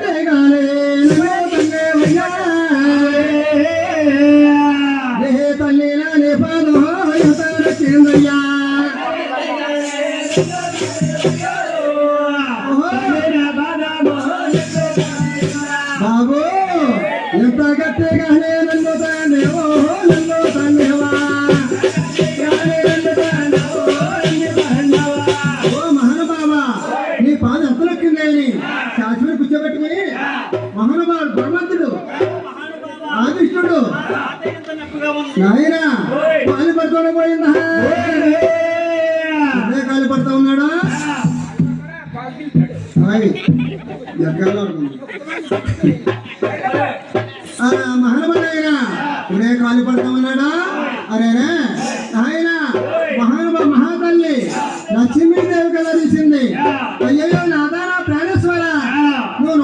గట్టగానే తల్లి నాని పాదయ్యా బాబు ఎంత గట్టిగానే నన్ను తానేవో నన్ను తానేవా ఓ మహానుభావా నీ పాద ఎంత నొక్కిందని శాశ్వత కూర్చోబెట్టుకుని మహానుభావుడు భగవంతుడు ఆదిష్టుడు నాయన కాలు పడుతూ పోయిందా అదే కాలు పడుతూ ఉన్నాడా మహానుభావుడైనా ఇప్పుడే కాలు పడుతూ ఉన్నాడా అరేనే ఆయన మహానుభావ మహాతల్లి